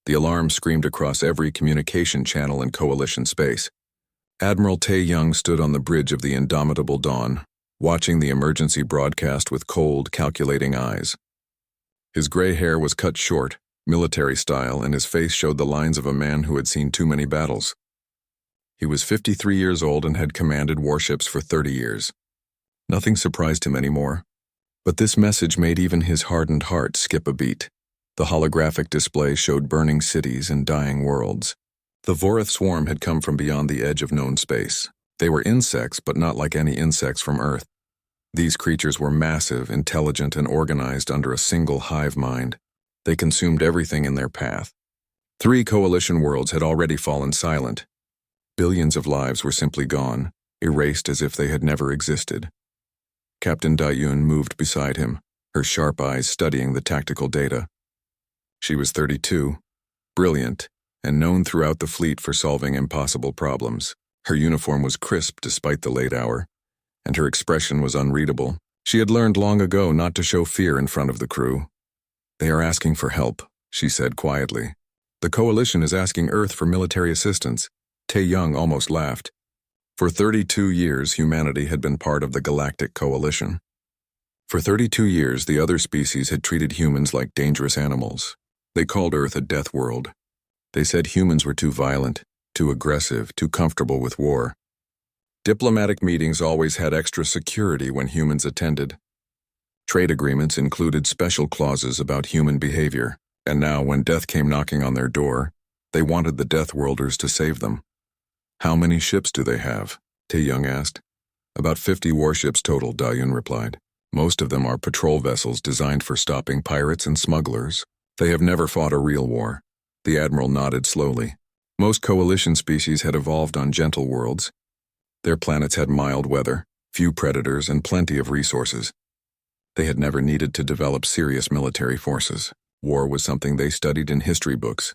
The alarm screamed across every communication channel in Coalition space. Admiral Tae-young stood on the bridge of the indomitable Dawn, watching the emergency broadcast with cold, calculating eyes. His gray hair was cut short, military style, and his face showed the lines of a man who had seen too many battles. He was 53 years old and had commanded warships for 30 years. Nothing surprised him anymore. But this message made even his hardened heart skip a beat. The holographic display showed burning cities and dying worlds. The Vorath swarm had come from beyond the edge of known space. They were insects, but not like any insects from Earth. These creatures were massive, intelligent, and organized under a single hive mind. They consumed everything in their path. 3 coalition worlds had already fallen silent. Billions of lives were simply gone, erased as if they had never existed. Captain Dayun moved beside him, her sharp eyes studying the tactical data. She was 32, brilliant, and known throughout the fleet for solving impossible problems. Her uniform was crisp despite the late hour, and her expression was unreadable. She had learned long ago not to show fear in front of the crew. "They are asking for help," she said quietly. "The Coalition is asking Earth for military assistance." Tae-young almost laughed. For 32 years, humanity had been part of the Galactic Coalition. For 32 years, the other species had treated humans like dangerous animals. They called Earth a death world. They said humans were too violent, too aggressive, too comfortable with war. Diplomatic meetings always had extra security when humans attended. Trade agreements included special clauses about human behavior, and now when death came knocking on their door, they wanted the Deathworlders to save them. "How many ships do they have?" Tae-young asked. "About 50 warships total," Dayun replied. "Most of them are patrol vessels designed for stopping pirates and smugglers. They have never fought a real war." The admiral nodded slowly. Most coalition species had evolved on gentle worlds. Their planets had mild weather, few predators, and plenty of resources. They had never needed to develop serious military forces. War was something they studied in history books,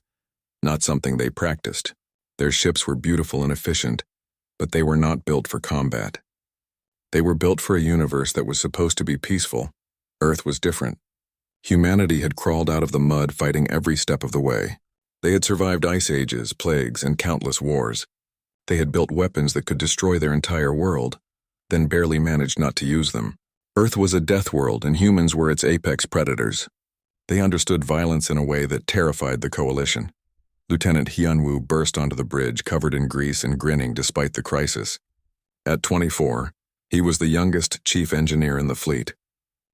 not something they practiced. Their ships were beautiful and efficient, but they were not built for combat. They were built for a universe that was supposed to be peaceful. Earth was different. Humanity had crawled out of the mud fighting every step of the way. They had survived ice ages, plagues, and countless wars. They had built weapons that could destroy their entire world, then barely managed not to use them. Earth was a death world, and humans were its apex predators. They understood violence in a way that terrified the Coalition. Lieutenant Hyunwoo burst onto the bridge, covered in grease and grinning despite the crisis. At 24, he was the youngest chief engineer in the fleet.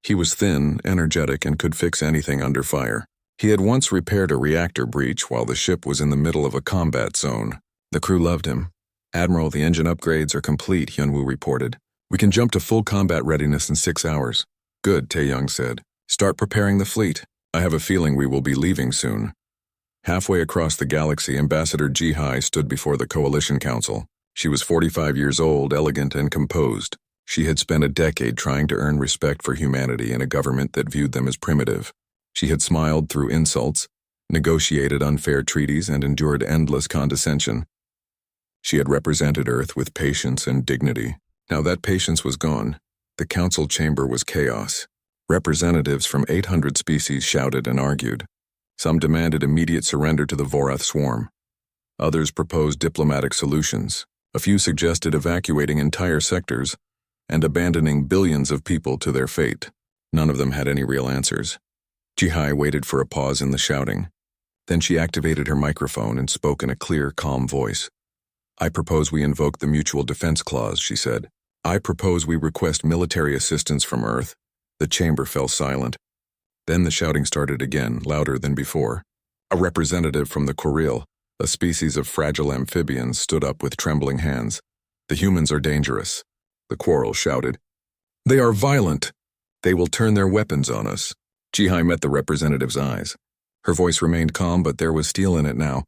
He was thin, energetic, and could fix anything under fire. He had once repaired a reactor breach while the ship was in the middle of a combat zone. The crew loved him. "Admiral, the engine upgrades are complete," Hyunwoo reported. "We can jump to full combat readiness in 6 hours." "Good," Tae-young said. "Start preparing the fleet. I have a feeling we will be leaving soon." Halfway across the galaxy, Ambassador Ji-hai stood before the Coalition Council. She was 45 years old, elegant, and composed. She had spent a decade trying to earn respect for humanity in a government that viewed them as primitive. She had smiled through insults, negotiated unfair treaties, and endured endless condescension. She had represented Earth with patience and dignity. Now that patience was gone. The council chamber was chaos. Representatives from 800 species shouted and argued. Some demanded immediate surrender to the Vorath swarm. Others proposed diplomatic solutions. A few suggested evacuating entire sectors and abandoning billions of people to their fate. None of them had any real answers. Ji-hai waited for a pause in the shouting. Then she activated her microphone and spoke in a clear, calm voice. "I propose we invoke the Mutual Defense Clause," she said. "I propose we request military assistance from Earth." The chamber fell silent. Then the shouting started again, louder than before. A representative from the Koril, a species of fragile amphibians, stood up with trembling hands. "The humans are dangerous," the Quarrel shouted. "They are violent. They will turn their weapons on us." Ji-hai met the representative's eyes. Her voice remained calm, but there was steel in it now.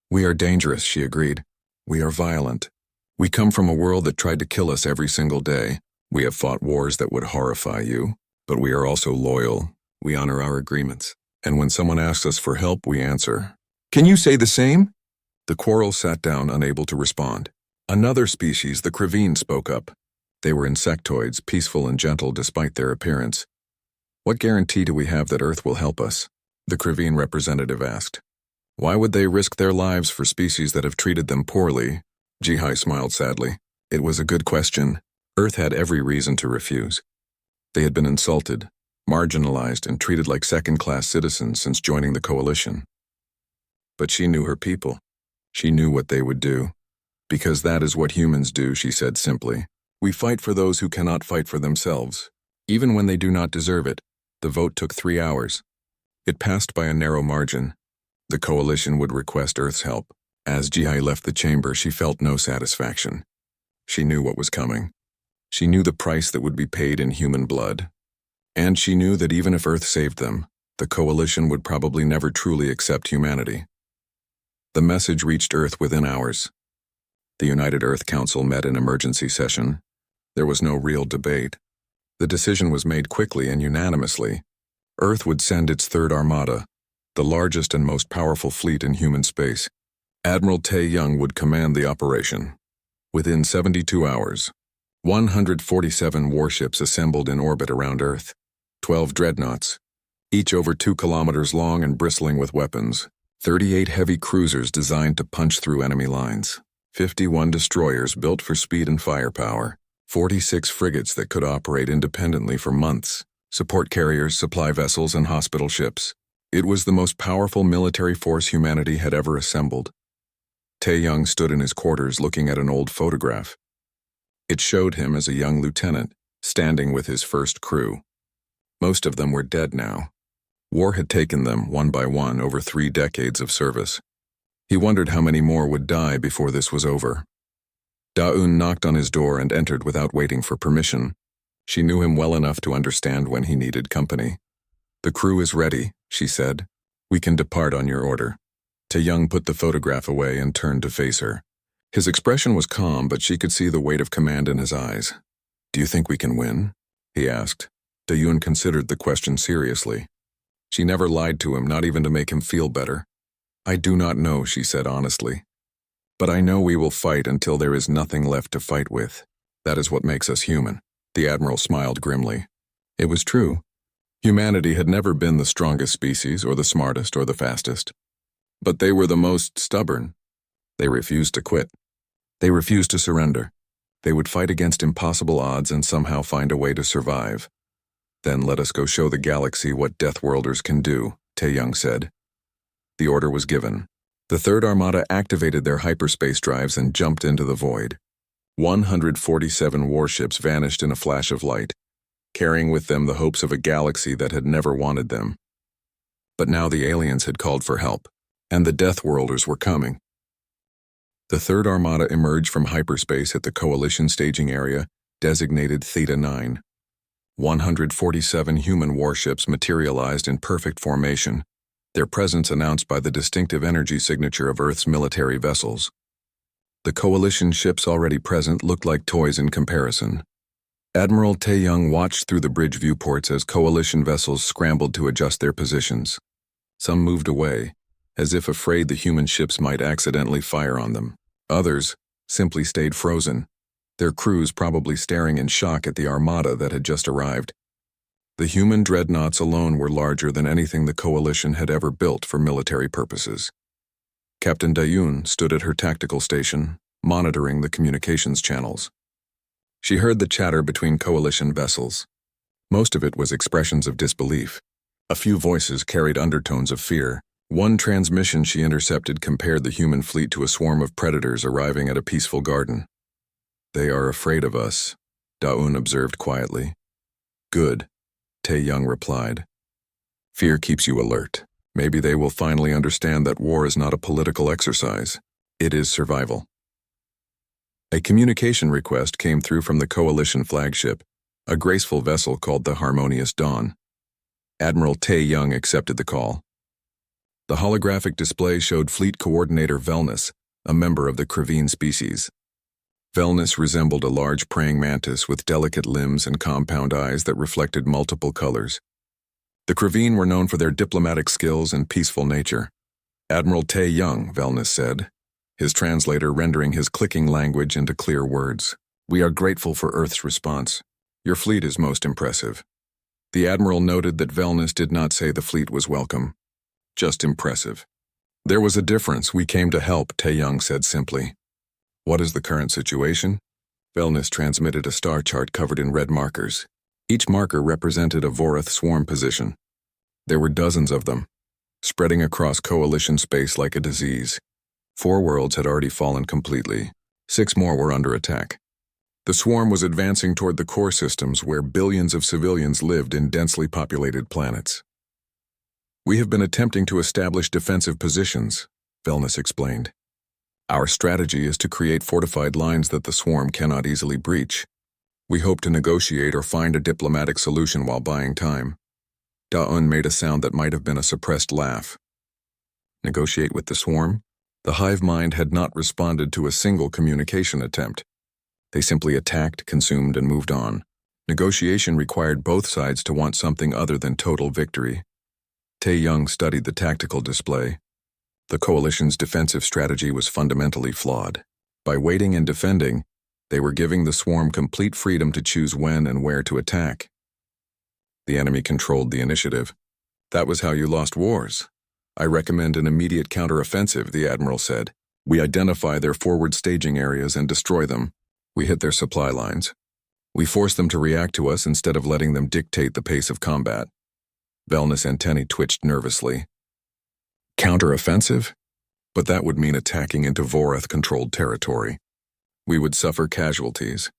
"We are dangerous," she agreed. "We are violent. We come from a world that tried to kill us every single day. We have fought wars that would horrify you, but we are also loyal. We honor our agreements. And when someone asks us for help, we answer." "Can you say the same?" The Quarrel sat down, unable to respond. Another species, the Kraveen, spoke up. They were insectoids, peaceful and gentle despite their appearance. "What guarantee do we have that Earth will help us?" the Kraveen representative asked. Why would they risk their lives for species that have treated them poorly? Jihai smiled sadly. It was a good question. Earth had every reason to refuse. They had been insulted, marginalized, and treated like second-class citizens since joining the coalition. But she knew her people. She knew what they would do. Because that is what humans do, she said simply. We fight for those who cannot fight for themselves. Even when they do not deserve it. The vote took 3 hours. It passed by a narrow margin. The coalition would request Earth's help. As Jihai left the chamber, she felt no satisfaction. She knew what was coming. She knew the price that would be paid in human blood. And she knew that even if Earth saved them, the coalition would probably never truly accept humanity. The message reached Earth within hours. The United Earth Council met in emergency session. There was no real debate. The decision was made quickly and unanimously. Earth would send its third armada, the largest and most powerful fleet in human space. Admiral Tae Young would command the operation. Within 72 hours, 147 warships assembled in orbit around Earth, 12 dreadnoughts, each over 2 kilometers long and bristling with weapons, 38 heavy cruisers designed to punch through enemy lines, 51 destroyers built for speed and firepower, 46 frigates that could operate independently for months, support carriers, supply vessels, and hospital ships. It was the most powerful military force humanity had ever assembled. Tae Young stood in his quarters looking at an old photograph. It showed him as a young lieutenant, standing with his first crew. Most of them were dead now. War had taken them, one by one, over 3 decades of service. He wondered how many more would die before this was over. Da-un knocked on his door and entered without waiting for permission. She knew him well enough to understand when he needed company. "The crew is ready," she said. "We can depart on your order." Tae Young put the photograph away and turned to face her. His expression was calm, but she could see the weight of command in his eyes. "Do you think we can win?" he asked. Da-un considered the question seriously. She never lied to him, not even to make him feel better. "I do not know," she said honestly. "But I know we will fight until there is nothing left to fight with. That is what makes us human." The Admiral smiled grimly. It was true. Humanity had never been the strongest species, or the smartest, or the fastest. But they were the most stubborn. They refused to quit. They refused to surrender. They would fight against impossible odds and somehow find a way to survive. "Then let us go show the galaxy what Deathworlders can do," Tae Young said. The order was given. The Third Armada activated their hyperspace drives and jumped into the void. 147 warships vanished in a flash of light, carrying with them the hopes of a galaxy that had never wanted them. But now the aliens had called for help, and the Deathworlders were coming. The Third Armada emerged from hyperspace at the Coalition staging area, designated Theta 9. 147 human warships materialized in perfect formation, their presence announced by the distinctive energy signature of Earth's military vessels. The Coalition ships already present looked like toys in comparison. Admiral Tae Young watched through the bridge viewports as Coalition vessels scrambled to adjust their positions. Some moved away, as if afraid the human ships might accidentally fire on them. Others simply stayed frozen, their crews probably staring in shock at the armada that had just arrived. The human dreadnoughts alone were larger than anything the Coalition had ever built for military purposes. Captain Da-un stood at her tactical station, monitoring the communications channels. She heard the chatter between Coalition vessels. Most of it was expressions of disbelief. A few voices carried undertones of fear. One transmission she intercepted compared the human fleet to a swarm of predators arriving at a peaceful garden. "They are afraid of us," Da-un observed quietly. "Good," Tae Young replied. "Fear keeps you alert. Maybe they will finally understand that war is not a political exercise. It is survival." A communication request came through from the Coalition flagship, a graceful vessel called the Harmonious Dawn. Admiral Tae Young accepted the call. The holographic display showed Fleet Coordinator Velnus, a member of the Krivine species. Velnus resembled a large praying mantis with delicate limbs and compound eyes that reflected multiple colors. The Krivine were known for their diplomatic skills and peaceful nature. "Admiral Tae Young," Velnus said, his translator rendering his clicking language into clear words. "We are grateful for Earth's response. Your fleet is most impressive." The Admiral noted that Velnus did not say the fleet was welcome, just impressive. There was a difference. We came to help, Tae-young said simply. What is the current situation? Wellness transmitted a star chart covered in red markers. Each marker represented a Vorath swarm position. There were dozens of them, spreading across coalition space like a disease. 4 worlds had already fallen completely. 6 more were under attack. The swarm was advancing toward the core systems where billions of civilians lived in densely populated planets. We have been attempting to establish defensive positions, Wellness explained. Our strategy is to create fortified lines that the swarm cannot easily breach. We hope to negotiate or find a diplomatic solution while buying time. Da-un made a sound that might have been a suppressed laugh. Negotiate with the swarm? The hive mind had not responded to a single communication attempt. They simply attacked, consumed, and moved on. Negotiation required both sides to want something other than total victory. Tae-young studied the tactical display. The coalition's defensive strategy was fundamentally flawed. By waiting and defending, they were giving the swarm complete freedom to choose when and where to attack. The enemy controlled the initiative. That was how you lost wars. I recommend an immediate counteroffensive, the admiral said. We identify their forward staging areas and destroy them. We hit their supply lines. We force them to react to us instead of letting them dictate the pace of combat. Wellness' antennae twitched nervously. Counteroffensive? But that would mean attacking into Vorath-controlled territory. We would suffer casualties.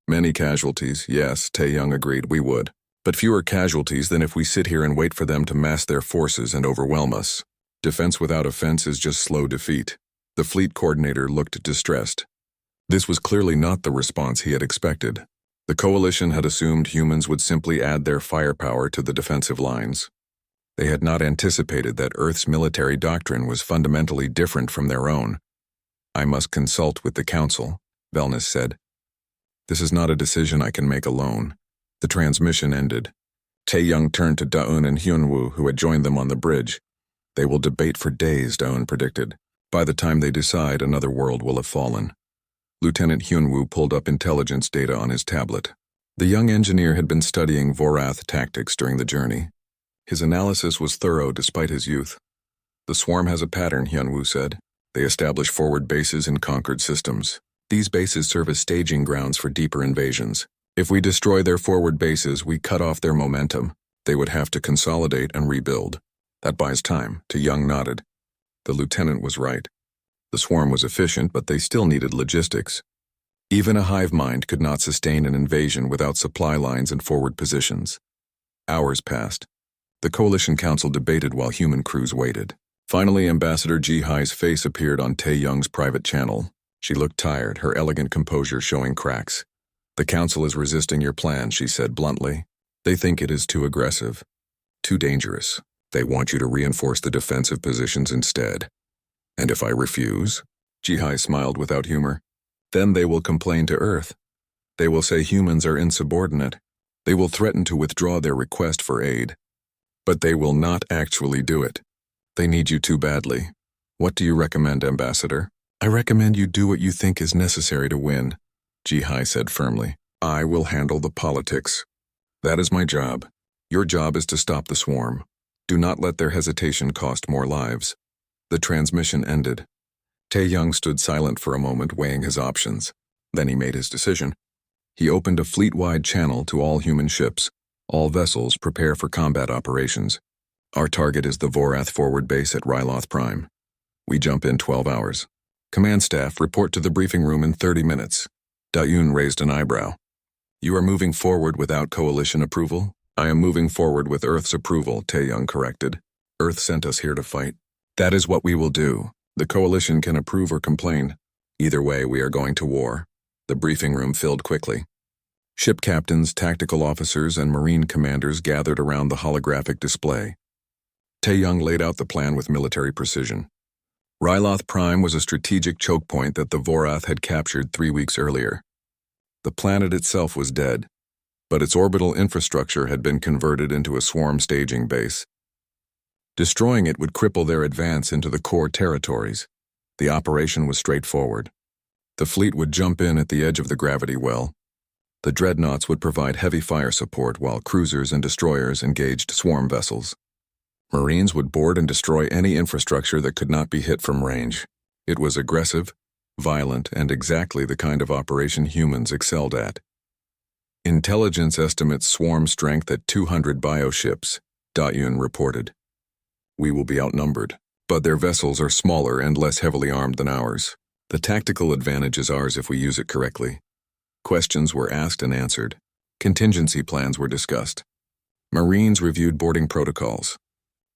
Many casualties, yes, Tae-young agreed, we would. But fewer casualties than if we sit here and wait for them to mass their forces and overwhelm us. Defense without offense is just slow defeat. The fleet coordinator looked distressed. This was clearly not the response he had expected. The coalition had assumed humans would simply add their firepower to the defensive lines. They had not anticipated that Earth's military doctrine was fundamentally different from their own. I must consult with the Council, Wellness said. This is not a decision I can make alone. The transmission ended. Tae-young turned to Da-un and Hyunwoo, who had joined them on the bridge. They will debate for days, Da-un predicted. By the time they decide, another world will have fallen. Lieutenant Hyunwoo pulled up intelligence data on his tablet. The young engineer had been studying Vorath tactics during the journey. His analysis was thorough despite his youth. The swarm has a pattern, Hyunwoo said. They establish forward bases in conquered systems. These bases serve as staging grounds for deeper invasions. If we destroy their forward bases, we cut off their momentum. They would have to consolidate and rebuild. That buys time, Tae-young nodded. The lieutenant was right. The swarm was efficient, but they still needed logistics. Even a hive mind could not sustain an invasion without supply lines and forward positions. Hours passed. The Coalition Council debated while human crews waited. Finally, Ambassador Ji-hai's face appeared on Tae-young's private channel. She looked tired, her elegant composure showing cracks. The Council is resisting your plan, she said bluntly. They think it is too aggressive, too dangerous. They want you to reinforce the defensive positions instead. And if I refuse? Ji-hai smiled without humor. Then they will complain to Earth. They will say humans are insubordinate. They will threaten to withdraw their request for aid. But they will not actually do it. They need you too badly. What do you recommend, Ambassador? I recommend you do what you think is necessary to win, Ji-hai said firmly. I will handle the politics. That is my job. Your job is to stop the swarm. Do not let their hesitation cost more lives. The transmission ended. Tae-young stood silent for a moment, weighing his options. Then he made his decision. He opened a fleet-wide channel to all human ships. All vessels prepare for combat operations. Our target is the Vorath forward base at Ryloth Prime. We jump in 12 hours. Command staff, report to the briefing room in 30 minutes. Da-un raised an eyebrow. You are moving forward without coalition approval? I am moving forward with Earth's approval, Tae-young corrected. Earth sent us here to fight. That is what we will do. The coalition can approve or complain. Either way, we are going to war. The briefing room filled quickly. Ship captains, tactical officers, and marine commanders gathered around the holographic display. Tae-young laid out the plan with military precision. Ryloth Prime was a strategic choke point that the Vorath had captured 3 weeks earlier. The planet itself was dead, but its orbital infrastructure had been converted into a swarm staging base. Destroying it would cripple their advance into the core territories. The operation was straightforward. The fleet would jump in at the edge of the gravity well. The dreadnoughts would provide heavy fire support while cruisers and destroyers engaged swarm vessels. Marines would board and destroy any infrastructure that could not be hit from range. It was aggressive, violent, and exactly the kind of operation humans excelled at. Intelligence estimates swarm strength at 200 bioships, Dayun reported. We will be outnumbered, but their vessels are smaller and less heavily armed than ours. The tactical advantage is ours if we use it correctly. Questions were asked and answered. Contingency plans were discussed. Marines reviewed boarding protocols.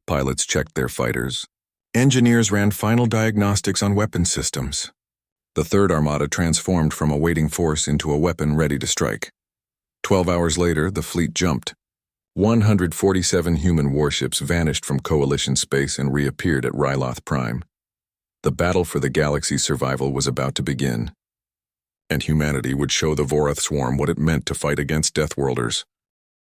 Pilots checked their fighters. Engineers ran final diagnostics on weapon systems. The Third Armada transformed from a waiting force into a weapon ready to strike. 12 hours later, the fleet jumped. 147 human warships vanished from Coalition space and reappeared at Ryloth Prime. The battle for the galaxy's survival was about to begin, and humanity would show the Vorath swarm what it meant to fight against Deathworlders.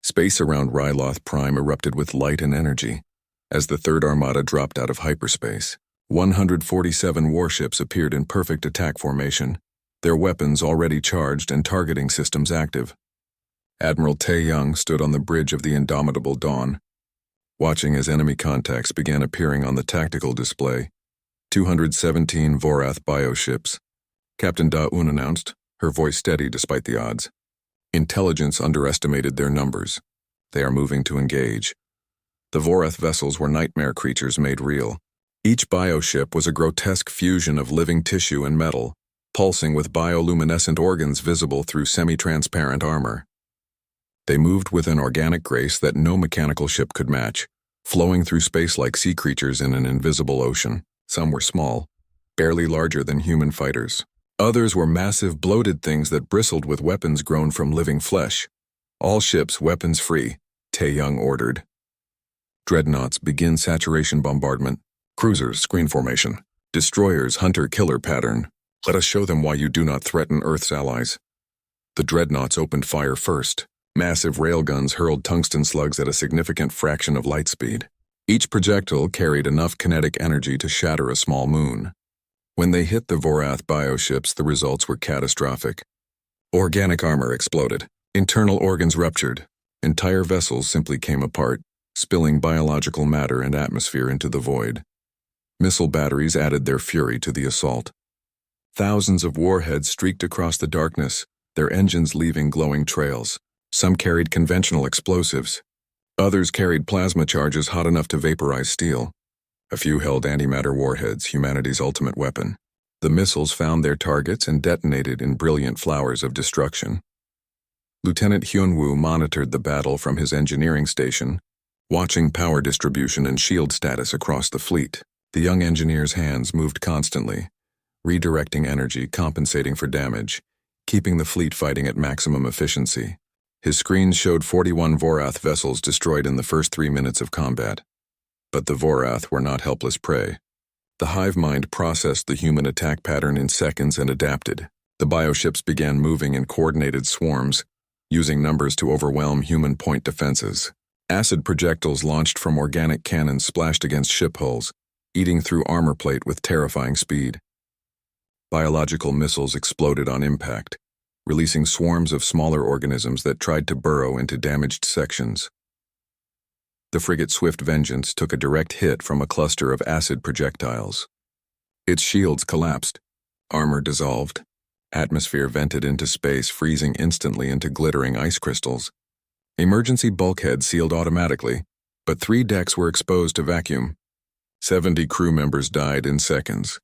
Space around Ryloth Prime erupted with light and energy. As the Third Armada dropped out of hyperspace, 147 warships appeared in perfect attack formation, their weapons already charged and targeting systems active. Admiral Tae Young stood on the bridge of the Indomitable Dawn, watching as enemy contacts began appearing on the tactical display. 217 Vorath bioships. Captain Da-Un announced, her voice steady despite the odds. Intelligence underestimated their numbers. They are moving to engage. The Vorath vessels were nightmare creatures made real. Each bioship was a grotesque fusion of living tissue and metal, pulsing with bioluminescent organs visible through semi-transparent armor. They moved with an organic grace that no mechanical ship could match, flowing through space like sea creatures in an invisible ocean. Some were small, barely larger than human fighters. Others were massive, bloated things that bristled with weapons grown from living flesh. All ships weapons-free, Tae Young ordered. Dreadnoughts begin saturation bombardment. Cruisers screen formation. Destroyers hunter-killer pattern. Let us show them why you do not threaten Earth's allies. The dreadnoughts opened fire first. Massive railguns hurled tungsten slugs at a significant fraction of light speed. Each projectile carried enough kinetic energy to shatter a small moon. When they hit the Vorath bioships, the results were catastrophic. Organic armor exploded. Internal organs ruptured. Entire vessels simply came apart, spilling biological matter and atmosphere into the void. Missile batteries added their fury to the assault. Thousands of warheads streaked across the darkness, their engines leaving glowing trails. Some carried conventional explosives. Others carried plasma charges hot enough to vaporize steel. A few held antimatter warheads, humanity's ultimate weapon. The missiles found their targets and detonated in brilliant flowers of destruction. Lieutenant Hyunwoo monitored the battle from his engineering station, watching power distribution and shield status across the fleet. The young engineer's hands moved constantly, redirecting energy, compensating for damage, keeping the fleet fighting at maximum efficiency. His screens showed 41 Vorath vessels destroyed in the first 3 minutes of combat. But the Vorath were not helpless prey. The hive mind processed the human attack pattern in seconds and adapted. The bioships began moving in coordinated swarms, using numbers to overwhelm human point defenses. Acid projectiles launched from organic cannons splashed against ship hulls, eating through armor plate with terrifying speed. Biological missiles exploded on impact, releasing swarms of smaller organisms that tried to burrow into damaged sections. The frigate Swift Vengeance took a direct hit from a cluster of acid projectiles. Its shields collapsed, armor dissolved, atmosphere vented into space, freezing instantly into glittering ice crystals. Emergency bulkheads sealed automatically, but 3 decks were exposed to vacuum. 70 crew members died in seconds.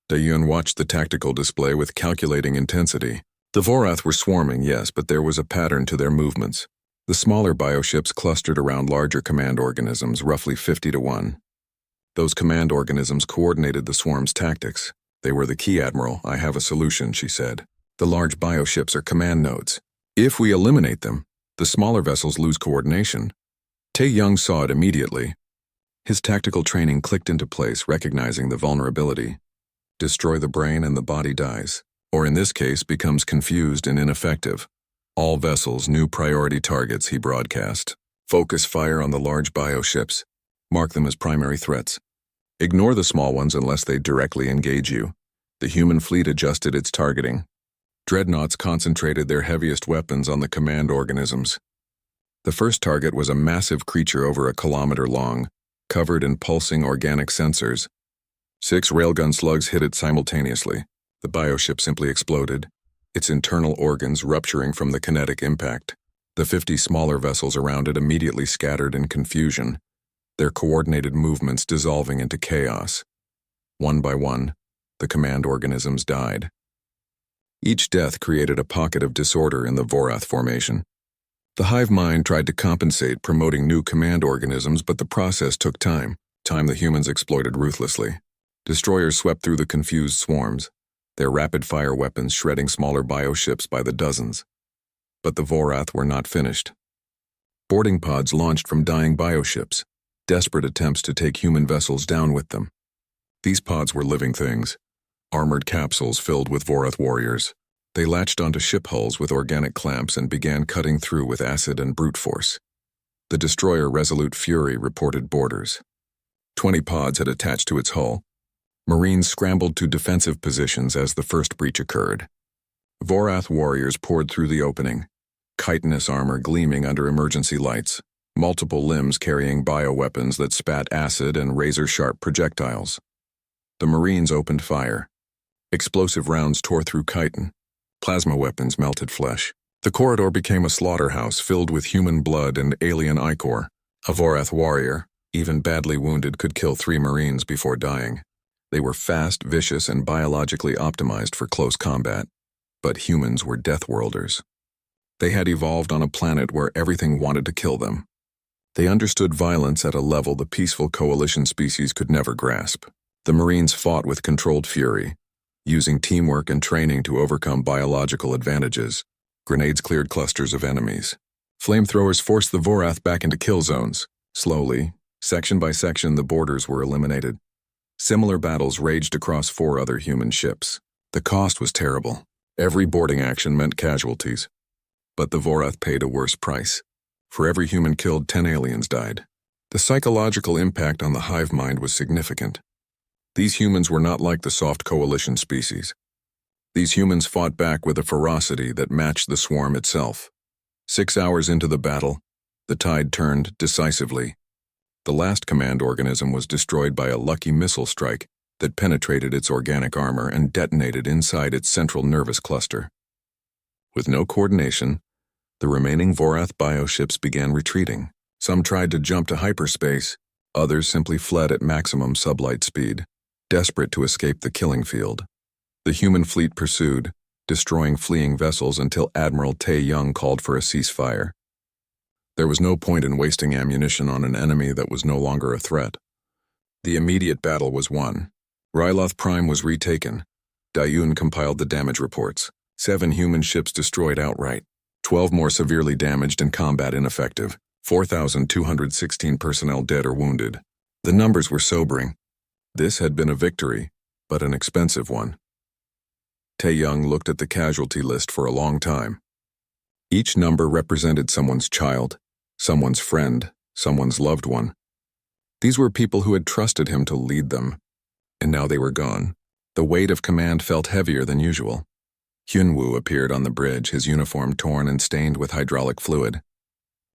Dayun watched the tactical display with calculating intensity. The Vorath were swarming, yes, but there was a pattern to their movements. The smaller bioships clustered around larger command organisms, roughly 50 to 1. Those command organisms coordinated the swarm's tactics. They were the key, Admiral. I have a solution, she said. The large bioships are command nodes. If we eliminate them, the smaller vessels lose coordination. Tae Young saw it immediately. His tactical training clicked into place, recognizing the vulnerability. Destroy the brain and the body dies. Or in this case, becomes confused and ineffective. All vessels, new priority targets, he broadcast. Focus fire on the large bioships. Mark them as primary threats. Ignore the small ones unless they directly engage you. The human fleet adjusted its targeting. Dreadnoughts concentrated their heaviest weapons on the command organisms. The first target was a massive creature over 1 kilometer long, covered in pulsing organic sensors. 6 railgun slugs hit it simultaneously. The bioship simply exploded, its internal organs rupturing from the kinetic impact. The 50 smaller vessels around it immediately scattered in confusion, their coordinated movements dissolving into chaos. One by one, the command organisms died. Each death created a pocket of disorder in the Vorath formation. The hive mind tried to compensate, promoting new command organisms, but the process took time the humans exploited ruthlessly. Destroyers swept through the confused swarms, their rapid-fire weapons shredding smaller bioships by the dozens. But the Vorath were not finished. Boarding pods launched from dying bioships, desperate attempts to take human vessels down with them. These pods were living things, armored capsules filled with Vorath warriors. They latched onto ship hulls with organic clamps and began cutting through with acid and brute force. The destroyer Resolute Fury reported boarders. 20 pods had attached to its hull. Marines scrambled to defensive positions as the first breach occurred. Vorath warriors poured through the opening, chitinous armor gleaming under emergency lights, multiple limbs carrying bioweapons that spat acid and razor-sharp projectiles. The Marines opened fire. Explosive rounds tore through chitin. Plasma weapons melted flesh. The corridor became a slaughterhouse filled with human blood and alien ichor. A Vorath warrior, even badly wounded, could kill 3 Marines before dying. They were fast, vicious, and biologically optimized for close combat. But humans were Deathworlders. They had evolved on a planet where everything wanted to kill them. They understood violence at a level the peaceful coalition species could never grasp. The Marines fought with controlled fury, using teamwork and training to overcome biological advantages. Grenades cleared clusters of enemies. Flamethrowers forced the Vorath back into kill zones. Slowly, section by section, the boarders were eliminated. Similar battles raged across 4 other human ships. The cost was terrible. Every boarding action meant casualties. But the Vorath paid a worse price. For every human killed, 10 aliens died. The psychological impact on the hive mind was significant. These humans were not like the soft coalition species. These humans fought back with a ferocity that matched the swarm itself. 6 hours into the battle, the tide turned decisively. The last command organism was destroyed by a lucky missile strike that penetrated its organic armor and detonated inside its central nervous cluster. With no coordination, the remaining Vorath bioships began retreating. Some tried to jump to hyperspace, others simply fled at maximum sublight speed, desperate to escape the killing field. The human fleet pursued, destroying fleeing vessels until Admiral Tae Young called for a ceasefire. There was no point in wasting ammunition on an enemy that was no longer a threat. The immediate battle was won. Ryloth Prime was retaken. Dayun compiled the damage reports. 7 human ships destroyed outright. 12 more severely damaged and combat ineffective. 4,216 personnel dead or wounded. The numbers were sobering. This had been a victory, but an expensive one. Tae Young looked at the casualty list for a long time. Each number represented someone's child, someone's friend, someone's loved one. These were people who had trusted him to lead them, and now they were gone. The weight of command felt heavier than usual. Hyunwoo appeared on the bridge, his uniform torn and stained with hydraulic fluid.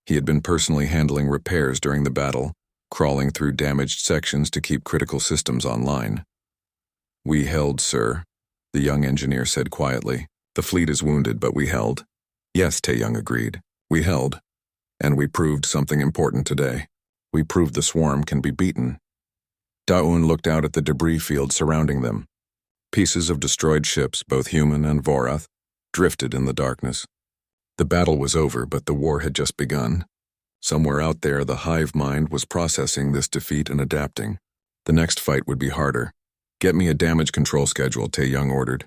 He had been personally handling repairs during the battle, crawling through damaged sections to keep critical systems online. "We held, sir," the young engineer said quietly. "The fleet is wounded, but we held." "Yes," Tae Young agreed. "We held. And we proved something important today. We proved the swarm can be beaten." Daun looked out at the debris field surrounding them. Pieces of destroyed ships, both human and Vorath, drifted in the darkness. The battle was over, but the war had just begun. Somewhere out there, the hive mind was processing this defeat and adapting. The next fight would be harder. "Get me a damage control schedule," Tae Young ordered.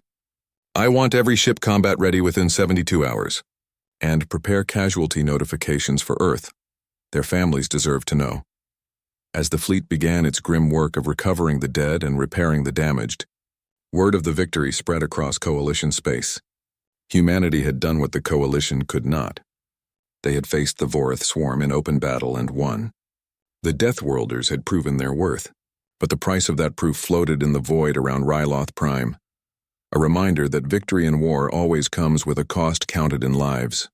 "I want every ship combat ready within 72 hours. And prepare casualty notifications for Earth. Their families deserve to know." As the fleet began its grim work of recovering the dead and repairing the damaged, word of the victory spread across Coalition space. Humanity had done what the Coalition could not. They had faced the Vorath swarm in open battle and won. The Deathworlders had proven their worth, but the price of that proof floated in the void around Ryloth Prime. A reminder that victory in war always comes with a cost counted in lives.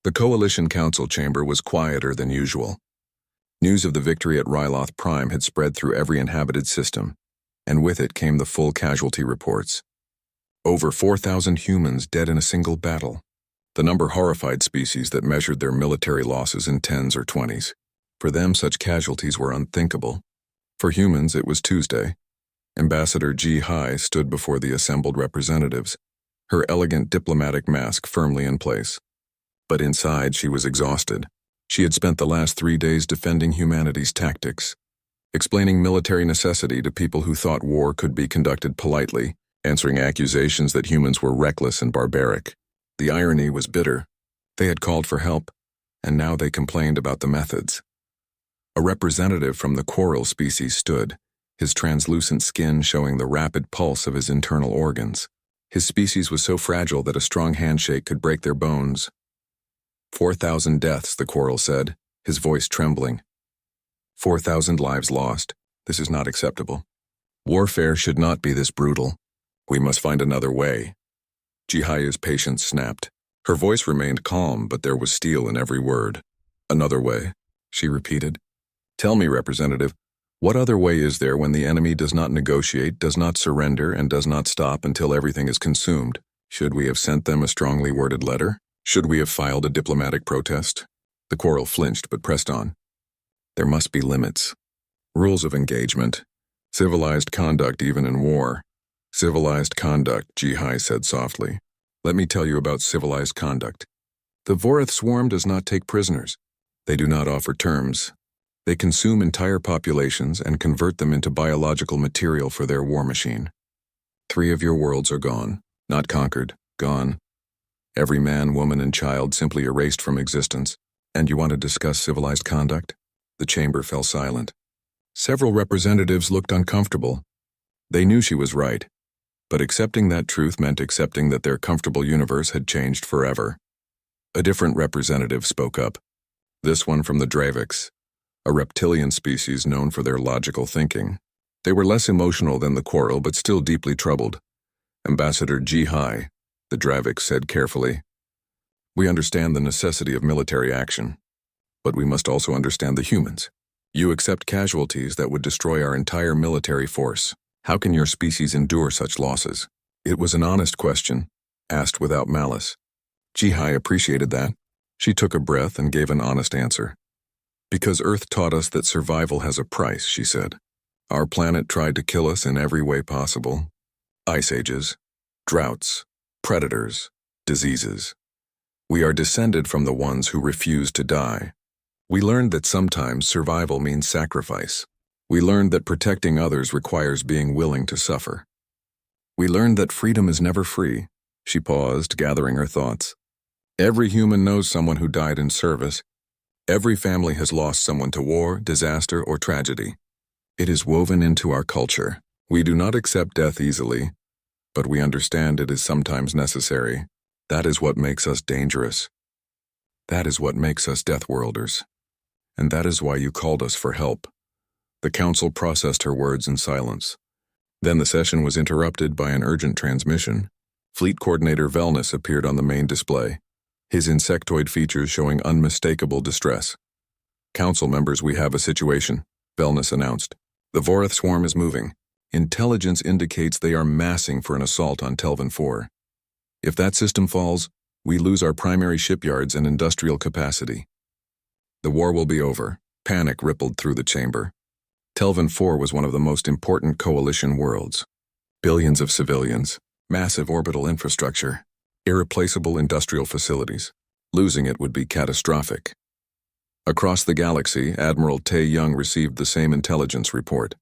The Coalition Council chamber was quieter than usual. News of the victory at Ryloth Prime had spread through every inhabited system, and with it came the full casualty reports. Over 4,000 humans dead in a single battle. The number horrified species that measured their military losses in tens or 20s. For them, such casualties were unthinkable. For humans, it was Tuesday. Ambassador Ji Hai stood before the assembled representatives, her elegant diplomatic mask firmly in place. But inside, she was exhausted. She had spent the last 3 days defending humanity's tactics, explaining military necessity to people who thought war could be conducted politely, answering accusations that humans were reckless and barbaric. The irony was bitter. They had called for help, and now they complained about the methods. A representative from the quarrel species stood, his translucent skin showing the rapid pulse of his internal organs. His species was so fragile that a strong handshake could break their bones. 4,000 deaths, the quarrel said, his voice trembling. 4,000 lives lost. This is not acceptable. Warfare should not be this brutal. We must find another way. Jihaya's patience snapped. Her voice remained calm, but there was steel in every word. Another way, she repeated. Tell me, Representative, what other way is there when the enemy does not negotiate, does not surrender, and does not stop until everything is consumed? Should we have sent them a strongly worded letter? Should we have filed a diplomatic protest? The quarrel flinched but pressed on. There must be limits. Rules of engagement. Civilized conduct even in war. Civilized conduct, Jihai said softly. Let me tell you about civilized conduct. The Vorath swarm does not take prisoners. They do not offer terms. They consume entire populations and convert them into biological material for their war machine. 3 of your worlds are gone, not conquered, gone. Every man, woman, and child simply erased from existence. And you want to discuss civilized conduct? The chamber fell silent. Several representatives looked uncomfortable. They knew she was right, but accepting that truth meant accepting that their comfortable universe had changed forever. A different representative spoke up. This one from the Draviks, a reptilian species known for their logical thinking. They were less emotional than the quarrel, but still deeply troubled. Ambassador Jihai, the Draviks said carefully. We understand the necessity of military action, but we must also understand the humans. You accept casualties that would destroy our entire military force. How can your species endure such losses? It was an honest question, asked without malice. Jihai appreciated that. She took a breath and gave an honest answer. Because Earth taught us that survival has a price, she said. Our planet tried to kill us in every way possible. Ice ages, droughts, predators, diseases. We are descended from the ones who refuse to die. We learned that sometimes survival means sacrifice. We learned that protecting others requires being willing to suffer. We learned that freedom is never free. She paused, gathering her thoughts. Every human knows someone who died in service. Every family has lost someone to war, disaster, or tragedy. It is woven into our culture. We do not accept death easily, but we understand it is sometimes necessary. That is what makes us dangerous. That is what makes us Deathworlders. And that is why you called us for help. The council processed her words in silence. Then the session was interrupted by an urgent transmission. Fleet Coordinator Velnus appeared on the main display, his insectoid features showing unmistakable distress. Council members, we have a situation, Velnus announced. The Vorath swarm is moving. Intelligence indicates they are massing for an assault on Telvin 4. If that system falls, we lose our primary shipyards and industrial capacity. The war will be over. Panic rippled through the chamber. Telvin 4 was one of the most important coalition worlds. Billions of civilians, massive orbital infrastructure, irreplaceable industrial facilities. Losing it would be catastrophic. Across the galaxy, Admiral Tae Young received the same intelligence report.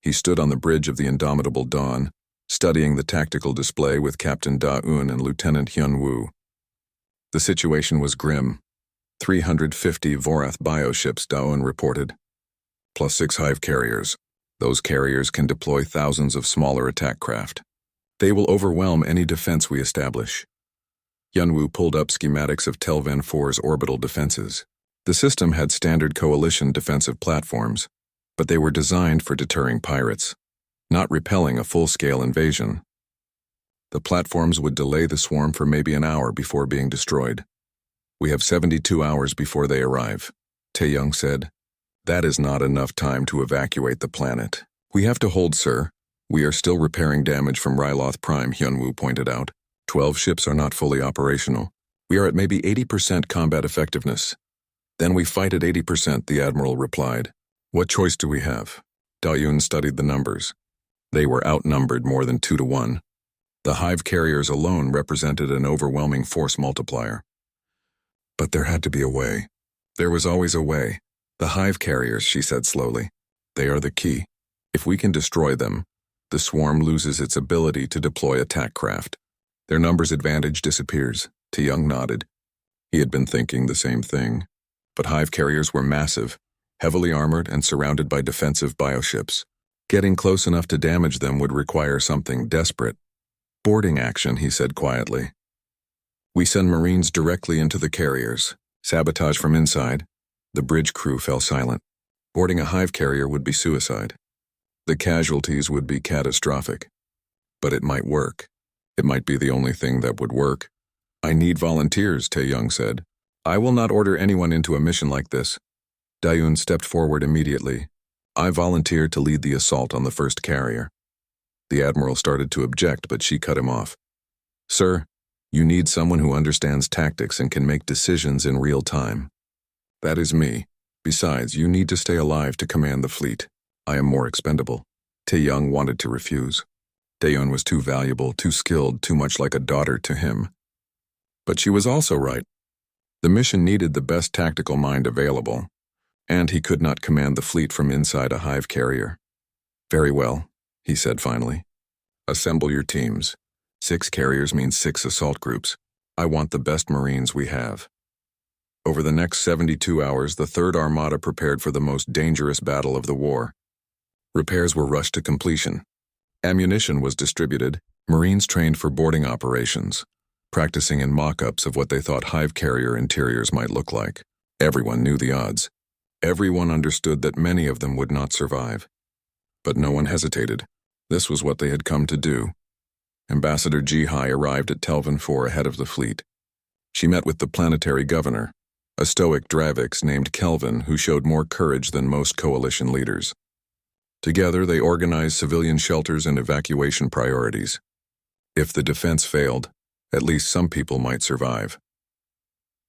He stood on the bridge of the Indomitable Dawn, studying the tactical display with Captain Da-Un and Lieutenant Hyun-Woo. The situation was grim. 350 Vorath bioships, Da-Un reported, plus 6 hive carriers. Those carriers can deploy thousands of smaller attack craft. They will overwhelm any defense we establish. Hyun-Woo pulled up schematics of Telvin 4's orbital defenses. The system had standard coalition defensive platforms, but they were designed for deterring pirates, not repelling a full-scale invasion. The platforms would delay the swarm for maybe an hour before being destroyed. We have 72 hours before they arrive, Tae Young said. That is not enough time to evacuate the planet. We have to hold, sir. We are still repairing damage from Ryloth Prime, Hyunwoo pointed out. 12 ships are not fully operational. We are at maybe 80% combat effectiveness. Then we fight at 80%, the Admiral replied. What choice do we have? Da-Yun studied the numbers. They were outnumbered more than 2 to 1. The hive carriers alone represented an overwhelming force multiplier. But there had to be a way. There was always a way. The hive carriers, she said slowly. They are the key. If we can destroy them, the swarm loses its ability to deploy attack craft. Their numbers advantage disappears. Tae-young nodded. He had been thinking the same thing. But hive carriers were massive, heavily armored and surrounded by defensive bioships. Getting close enough to damage them would require something desperate. Boarding action, he said quietly. We send Marines directly into the carriers. Sabotage from inside. The bridge crew fell silent. Boarding a hive carrier would be suicide. The casualties would be catastrophic. But it might work. It might be the only thing that would work. I need volunteers, Tae-young said. I will not order anyone into a mission like this. Da-Yun stepped forward immediately. I volunteered to lead the assault on the first carrier. The Admiral started to object, but she cut him off. Sir, you need someone who understands tactics and can make decisions in real time. That is me. Besides, you need to stay alive to command the fleet. I am more expendable. Tae-young wanted to refuse. Da-Yun was too valuable, too skilled, too much like a daughter to him. But she was also right. The mission needed the best tactical mind available, and he could not command the fleet from inside a hive carrier. Very well, he said finally. Assemble your teams. 6 carriers means 6 assault groups. I want the best Marines we have. Over the next 72 hours, the Third Armada prepared for the most dangerous battle of the war. Repairs were rushed to completion. Ammunition was distributed. Marines trained for boarding operations, practicing in mock-ups of what they thought hive carrier interiors might look like. Everyone knew the odds. Everyone understood that many of them would not survive. But no one hesitated. This was what they had come to do. Ambassador Ji-hai arrived at Telvin 4 ahead of the fleet. She met with the planetary governor, a stoic Dravix named Kelvin who showed more courage than most coalition leaders. Together, they organized civilian shelters and evacuation priorities. If the defense failed, at least some people might survive.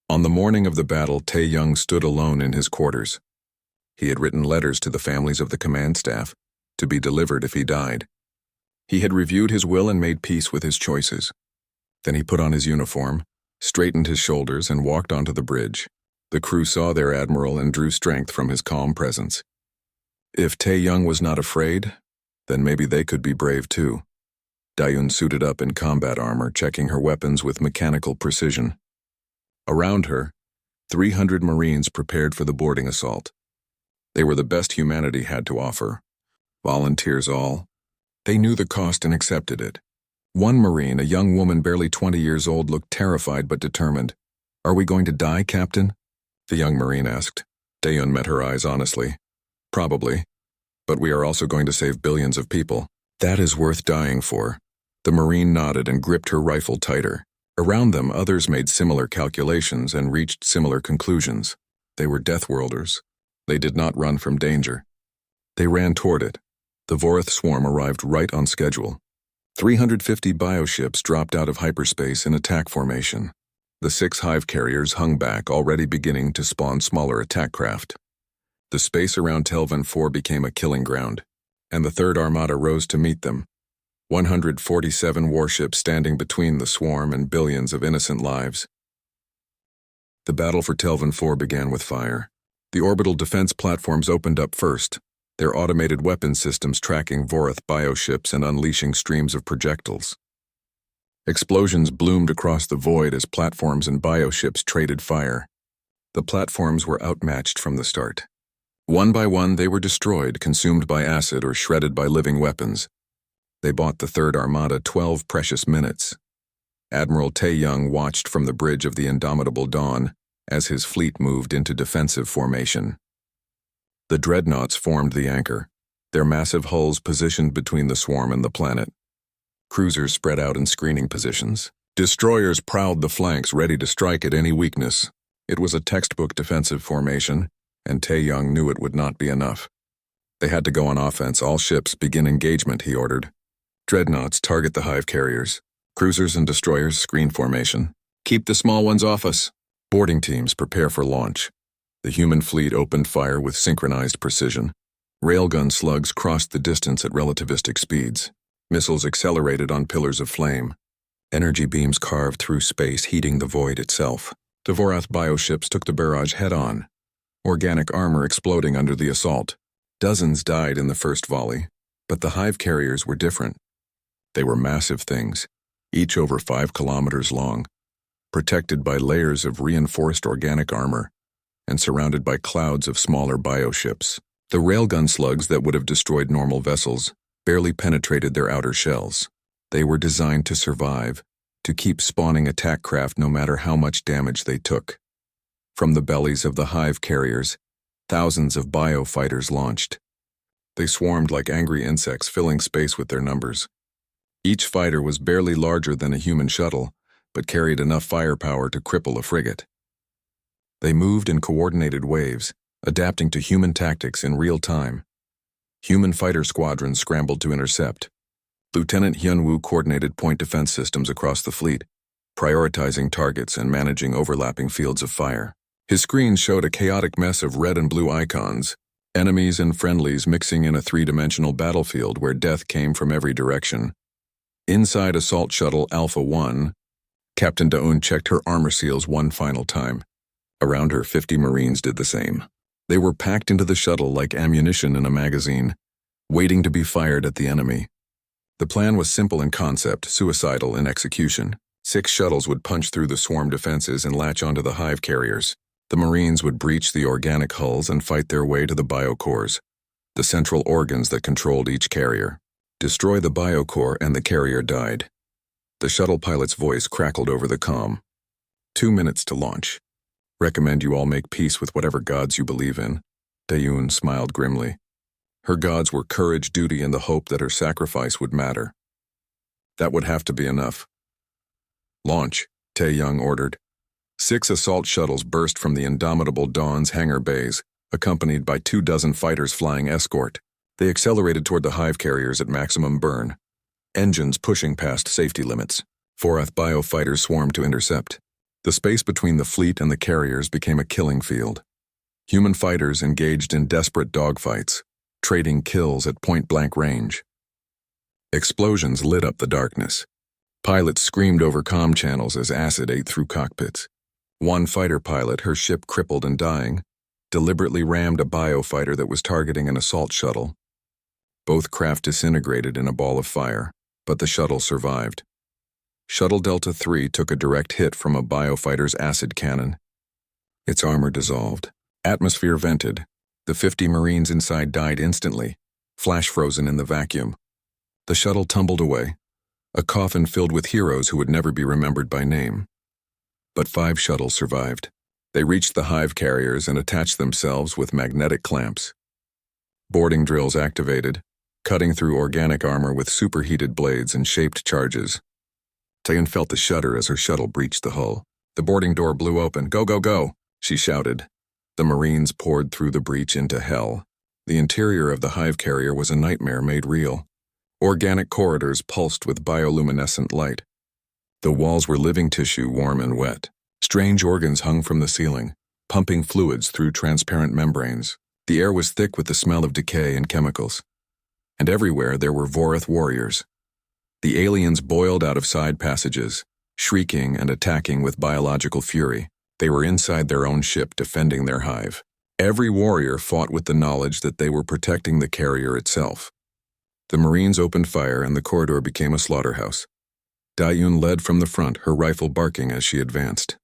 On the morning of the battle, Tae-young stood alone in his quarters. He had written letters to the families of the command staff, to be delivered if he died. He had reviewed his will and made peace with his choices. Then he put on his uniform, straightened his shoulders, and walked onto the bridge. The crew saw their admiral and drew strength from his calm presence. If Tae-young was not afraid, then maybe they could be brave too. Da-Yun suited up in combat armor, checking her weapons with mechanical precision. Around her, 300 Marines prepared for the boarding assault. They were the best humanity had to offer. Volunteers all. They knew the cost and accepted it. One Marine, a young woman barely 20 years old, looked terrified but determined. Are we going to die, Captain? The young Marine asked. Da-Yun met her eyes honestly. Probably. But we are also going to save billions of people. That is worth dying for. The Marine nodded and gripped her rifle tighter. Around them, others made similar calculations and reached similar conclusions. They were Deathworlders. They did not run from danger. They ran toward it. The Voroth swarm arrived right on schedule. 350 bioships dropped out of hyperspace in attack formation. The 6 hive carriers hung back, already beginning to spawn smaller attack craft. The space around Telvin 4 became a killing ground, and the Third Armada rose to meet them. 147 warships standing between the swarm and billions of innocent lives. The battle for Telvin 4 began with fire. The orbital defense platforms opened up first, their automated weapon systems tracking Voroth bioships and unleashing streams of projectiles. Explosions bloomed across the void as platforms and bioships traded fire. The platforms were outmatched from the start. One by one, they were destroyed, consumed by acid or shredded by living weapons. They bought the Third Armada 12 precious minutes. Admiral Tae-young watched from the bridge of the Indomitable Dawn as his fleet moved into defensive formation. The dreadnoughts formed the anchor, their massive hulls positioned between the swarm and the planet. Cruisers spread out in screening positions. Destroyers prowled the flanks, ready to strike at any weakness. It was a textbook defensive formation, and Tae-young knew it would not be enough. They had to go on offense. All ships begin engagement, he ordered. Dreadnoughts target the hive carriers. Cruisers and destroyers screen formation. Keep the small ones off us. Boarding teams prepare for launch. The human fleet opened fire with synchronized precision. Railgun slugs crossed the distance at relativistic speeds. Missiles accelerated on pillars of flame. Energy beams carved through space, heating the void itself. Dvorath bioships took the barrage head-on, organic armor exploding under the assault. Dozens died in the first volley, but the hive carriers were different. They were massive things, each over 5 kilometers long, protected by layers of reinforced organic armor, and surrounded by clouds of smaller bioships. The railgun slugs that would have destroyed normal vessels barely penetrated their outer shells. They were designed to survive, to keep spawning attack craft no matter how much damage they took. From the bellies of the hive carriers, thousands of biofighters launched. They swarmed like angry insects, filling space with their numbers. Each fighter was barely larger than a human shuttle, but carried enough firepower to cripple a frigate. They moved in coordinated waves, adapting to human tactics in real time. Human fighter squadrons scrambled to intercept. Lieutenant Hyunwoo coordinated point defense systems across the fleet, prioritizing targets and managing overlapping fields of fire. His screen showed a chaotic mess of red and blue icons, enemies and friendlies mixing in a three-dimensional battlefield where death came from every direction. Inside Assault Shuttle Alpha 1, Captain Daun checked her armor seals one final time. Around her, 50 Marines did the same. They were packed into the shuttle like ammunition in a magazine, waiting to be fired at the enemy. The plan was simple in concept, suicidal in execution. 6 shuttles would punch through the swarm defenses and latch onto the hive carriers. The Marines would breach the organic hulls and fight their way to the biocores, the central organs that controlled each carrier. Destroy the biocore and the carrier died. The shuttle pilot's voice crackled over the comm. 2 minutes to launch. Recommend you all make peace with whatever gods you believe in. Daeun smiled grimly. Her gods were courage, duty, and the hope that her sacrifice would matter. That would have to be enough. Launch, Tae-young ordered. 6 assault shuttles burst from the indomitable Dawn's hangar bays, accompanied by 24 fighters flying escort. They accelerated toward the hive carriers at maximum burn, engines pushing past safety limits. 4 biofighters swarmed to intercept. The space between the fleet and the carriers became a killing field. Human fighters engaged in desperate dogfights, trading kills at point-blank range. Explosions lit up the darkness. Pilots screamed over comm channels as acid ate through cockpits. One fighter pilot, her ship crippled and dying, deliberately rammed a biofighter that was targeting an assault shuttle. Both craft disintegrated in a ball of fire, but the shuttle survived. Shuttle Delta 3 took a direct hit from a biofighter's acid cannon. Its armor dissolved. Atmosphere vented. The 50 Marines inside died instantly, flash-frozen in the vacuum. The shuttle tumbled away, a coffin filled with heroes who would never be remembered by name. But 5 shuttles survived. They reached the hive carriers and attached themselves with magnetic clamps. Boarding drills activated, cutting through organic armor with superheated blades and shaped charges. Taeyeon felt the shudder as her shuttle breached the hull. The boarding door blew open. "Go, go, go," she shouted. The Marines poured through the breach into hell. The interior of the hive carrier was a nightmare made real. Organic corridors pulsed with bioluminescent light. The walls were living tissue, warm and wet. Strange organs hung from the ceiling, pumping fluids through transparent membranes. The air was thick with the smell of decay and chemicals. And everywhere there were Vorath warriors. The aliens boiled out of side passages, shrieking and attacking with biological fury. They were inside their own ship defending their hive. Every warrior fought with the knowledge that they were protecting the carrier itself. The Marines opened fire and the corridor became a slaughterhouse. Daeun led from the front, her rifle barking as she advanced.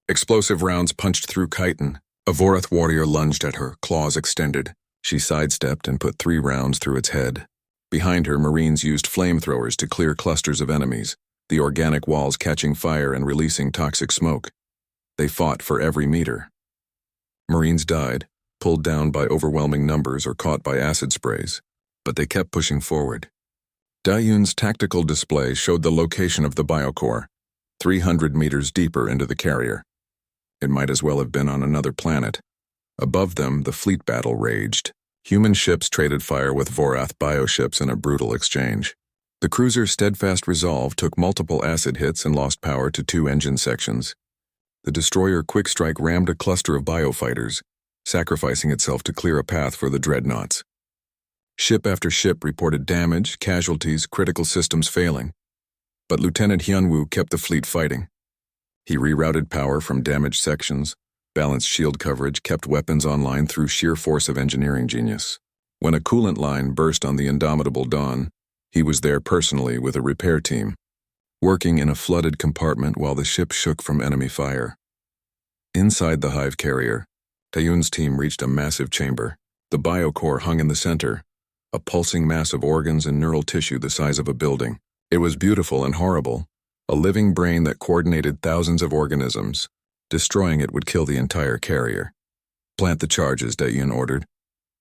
Explosive rounds punched through chitin. A Vorath warrior lunged at her, claws extended. She sidestepped and put 3 rounds through its head. Behind her, Marines used flamethrowers to clear clusters of enemies, the organic walls catching fire and releasing toxic smoke. They fought for every meter. Marines died, pulled down by overwhelming numbers or caught by acid sprays, but they kept pushing forward. Daeun's tactical display showed the location of the biocore, 300 meters deeper into the carrier. It might as well have been on another planet. Above them, the fleet battle raged. Human ships traded fire with Vorath bioships in a brutal exchange. The cruiser's steadfast resolve took multiple acid hits and lost power to 2 engine sections. The destroyer Quickstrike rammed a cluster of biofighters, sacrificing itself to clear a path for the dreadnoughts. Ship after ship reported damage, casualties, critical systems failing. But Lieutenant Hyunwoo kept the fleet fighting. He rerouted power from damaged sections, balanced shield coverage, kept weapons online through sheer force of engineering genius. When a coolant line burst on the indomitable Dawn, he was there personally with a repair team, working in a flooded compartment while the ship shook from enemy fire. Inside the hive carrier, Taeyun's team reached a massive chamber. The biocore hung in the center, a pulsing mass of organs and neural tissue the size of a building. It was beautiful and horrible, a living brain that coordinated thousands of organisms. Destroying it would kill the entire carrier. Plant the charges, Taeyun ordered.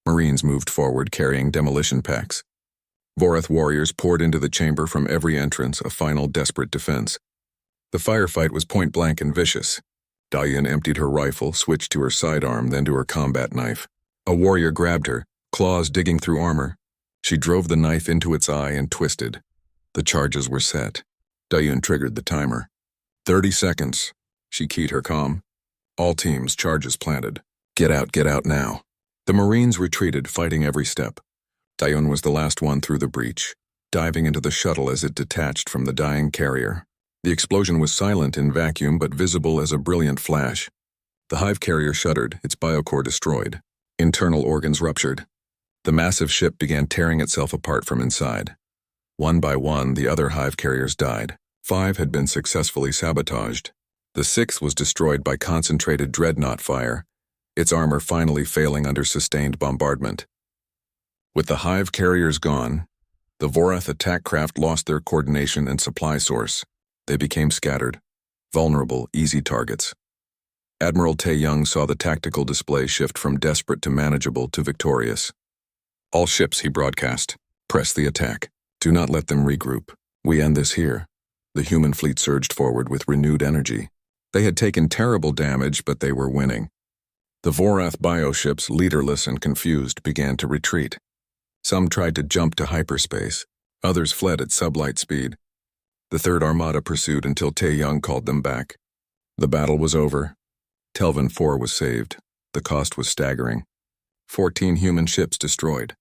Marines moved forward carrying demolition packs. Vorath warriors poured into the chamber from every entrance, a final desperate defense. The firefight was point-blank and vicious. Taeyun emptied her rifle, switched to her sidearm, then to her combat knife. A warrior grabbed her, claws digging through armor. She drove the knife into its eye and twisted. The charges were set. Taeyun triggered the timer. 30 seconds. She keyed her comm. All teams, charges planted. Get out now. The Marines retreated, fighting every step. Taeyun was the last one through the breach, diving into the shuttle as it detached from the dying carrier. The explosion was silent in vacuum but visible as a brilliant flash. The hive carrier shuddered, its biocore destroyed. Internal organs ruptured. The massive ship began tearing itself apart from inside. One by one, the other hive carriers died. 5 had been successfully sabotaged. The 6th was destroyed by concentrated dreadnought fire, its armor finally failing under sustained bombardment. With the hive carriers gone, the Vorath attack craft lost their coordination and supply source. They became scattered, vulnerable, easy targets. Admiral Tae-young saw the tactical display shift from desperate to manageable to victorious. All ships, he broadcast, press the attack. Do not let them regroup. We end this here. The human fleet surged forward with renewed energy. They had taken terrible damage, but they were winning. The Vorath bioships, leaderless and confused, began to retreat. Some tried to jump to hyperspace. Others fled at sublight speed. The Third Armada pursued until Tae-young called them back. The battle was over. Telvin 4 was saved. The cost was staggering. 14 human ships destroyed.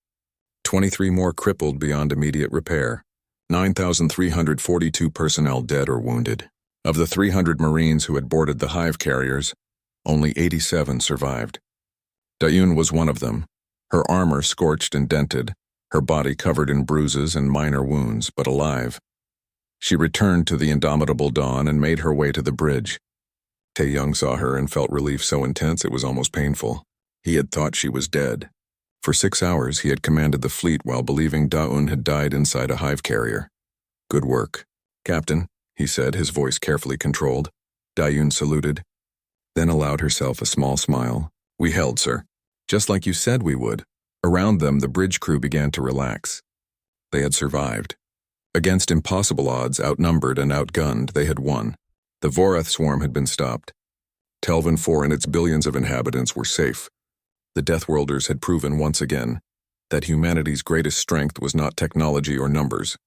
23 more crippled beyond immediate repair. 9,342 personnel dead or wounded. Of the 300 Marines who had boarded the hive carriers, only 87 survived. Taeyun was one of them, her armor scorched and dented, her body covered in bruises and minor wounds, but alive. She returned to the indomitable Dawn and made her way to the bridge. Tae-young saw her and felt relief so intense it was almost painful. He had thought she was dead. For 6 hours he had commanded the fleet while believing Daeun had died inside a hive carrier. Good work, Captain, he said, his voice carefully controlled. Taeyun saluted, then allowed herself a small smile. We held, sir. Just like you said we would. Around them, the bridge crew began to relax. They had survived. Against impossible odds, outnumbered and outgunned, they had won. The Vorath swarm had been stopped. Telvin 4 and its billions of inhabitants were safe. The Deathworlders had proven once again that humanity's greatest strength was not technology or numbers.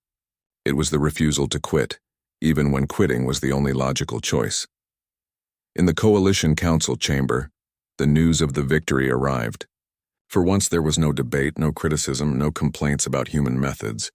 It was the refusal to quit, even when quitting was the only logical choice. In the Coalition Council chamber, the news of the victory arrived. For once there was no debate, no criticism, no complaints about human methods.